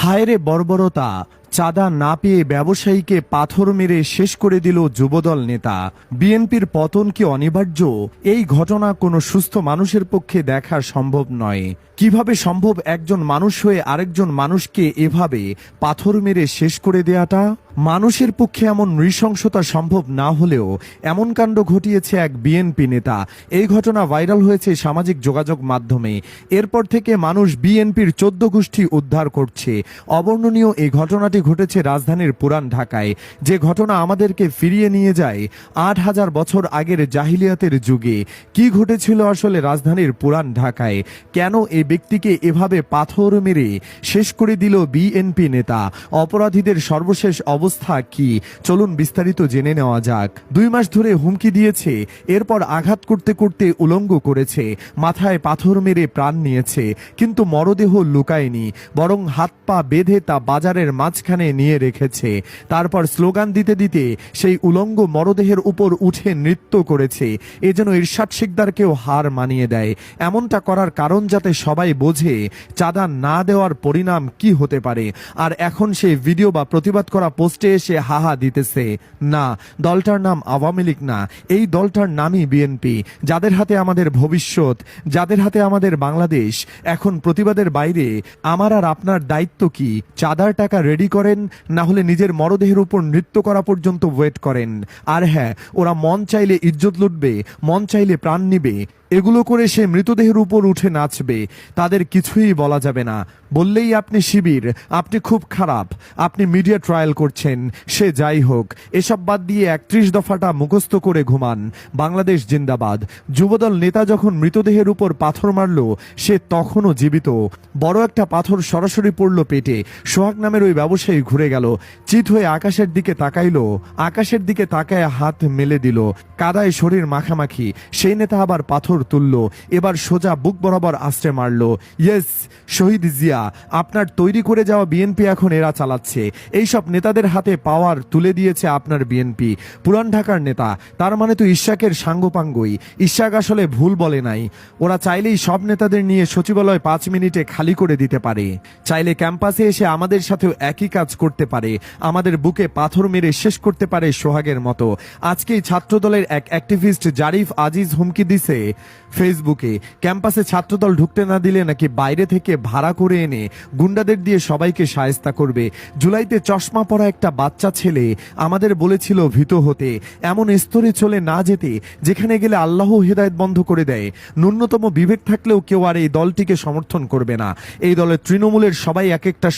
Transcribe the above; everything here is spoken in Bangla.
হায়রে বর্বরতা! চাঁদা না পেয়ে ব্যবসায়ীকে পাথর মেরে শেষ করে দিল যুবদল নেতা। বিএনপির পতন কি অনিবার্য? এই ঘটনা কোনো সুস্থ মানুষের পক্ষে দেখা সম্ভব নয়। কিভাবে সম্ভব একজন মানুষ হয়ে আরেকজন মানুষকে এভাবে পাথর মেরে শেষ করে দেয়াটা? মানুষের পক্ষে এমন নৃশংসতা সম্ভব না হলেও এমন কাণ্ড ঘটিয়েছে এক বিএনপি নেতা। এই ঘটনা ভাইরাল হয়েছে সামাজিক যোগাযোগ মাধ্যমে। এরপর থেকে মানুষ বিএনপির 14 গোষ্ঠী উদ্ধার করছে। অবর্ণনীয় এই ঘটনাটি ঘটেছে রাজধানীর পুরান ঢাকায়, যে ঘটনা আমাদেরকে ফিরিয়ে নিয়ে যায় ৮,০০০ বছর আগের জাহিলিয়াতের যুগে। কি ঘটেছিল আসলে রাজধানীর পুরান ঢাকায়? কেন এই ব্যক্তিকে এভাবে পাথর মেরে শেষ করে দিল বিএনপি নেতা? অপরাধীদের সর্বশেষ অবস্থা কি? চলুন বিস্তারিত জেনে নেওয়া যাক। 2 মাস ধরে হুমকি দিয়েছে, এরপর আঘাত করতে করতে উলঙ্গ করেছে, মাথায় পাথর মেরে প্রাণ নিয়েছে, কিন্তু মরদেহ লুকায়নি, বরং হাত পা বেঁধে তা বাজারের মাঝখানে নিয়ে রেখেছে। তারপর স্লোগান দিতে দিতে সেই উলঙ্গ মরদেহের উপর উঠে নৃত্য করেছে। এ যেন ইরশাদ শিকদারকেও হার মানিয়ে দেয়। এমনটা করার কারণ যাতে সবাই বোঝে চাঁদা না দেওয়ার পরিণাম কি হতে পারে। আর এখন সেই ভিডিও বা প্রতিবাদ করা পোস্টে এসে হাহা দিতেছে। না, দলটার নাম আওয়ামী লীগ না, এই দলটার নামই বিএনপি। যাদের হাতে আমাদের ভবিষ্যৎ, যাদের হাতে আমাদের বাংলাদেশ। এখন প্রতিবাদের বাইরে আমার আর আপনার দায়িত্ব কি? চাঁদার টাকা রেডি করেন, না হলে নিজের মরদেহের উপর নৃত্য করা পর্যন্ত ওয়েট করেন। আর হ্যাঁ, ওরা মন চাইলে ইজ্জত লুটবে, মন চাইলে প্রাণ নিবে। এগুলো করে সে মৃতদেহের উপর উঠে নাচবে, তাদের কিছুই বলা যাবে না। বললেই আপনি শিবির, আপনি খুব খারাপ, আপনি মিডিয়া ট্রায়াল করছেন। সে যাই হোক, এসব বাদ দিয়ে 31 দফাটা মুখস্থ করে ঘুমান। বাংলাদেশ জিন্দাবাদ। যুবদল নেতা যখন মৃতদেহের উপর পাথর মারল, সে তখনও জীবিত। বড় একটা পাথর সরাসরি পড়ল পেটে। সোহাগ নামের ওই ব্যবসায়ী ঘুরে গেল, চিত হয়ে আকাশের দিকে তাকাইল, আকাশের দিকে তাকায় হাত মেলে দিল। কাদায় শরীর মাখামাখি। সেই নেতা আবার পাথর তুলল, এবার সোজা বুক বরাবর আশ্রে মারল। ইয়েস, শহীদ জিয়া, আপনার তৈরি করে যাওয়া বিএনপি এখন এরা চালাচ্ছে। এইসব নেতাদের হাতে পাওয়ার তুলে দিয়েছে আপনার বিএনপি। পুরান ঢাকার নেতা, তার মানে তো ইশাকের সাঙ্গপাঙ্গই। ইশাক আসলে ভুল বলে নাই। ওরা চাইলেই সব নেতাদের নিয়ে সচিবালয় 5 মিনিটে খালি করে দিতে পারে। চাইলে ক্যাম্পাসে এসে আমাদের সাথেও একই কাজ করতে পারে, আমাদের বুকে পাথর মেরে শেষ করতে পারে সোহাগের মতো। আজকেই ছাত্রদলের এক অ্যাক্টিভিস্ট জারিফ আজিজ হুমকি দিছে ফেসবুকে, ক্যাম্পাসে ছাত্রদল ঢুকতে না দিলে নাকি বাইরে থেকে ভাড়া করে এনে গুন্ডাদের দিয়ে সবাইকে শায়েস্তা করবে। জুলাইতে চশমা পরা একটা বাচ্চা ছেলে আমাদের বলেছিল ভীত হতে, এমন স্তরে চলে না যেতে যেখানে গেলে আল্লাহ হেদায়েত বন্ধ করে দেয়। ন্যূনতম বিবেক থাকলেও কেউ আর এই দলটিকে সমর্থন করবে না। এই দলের তৃণমূলের সবাই এক একটা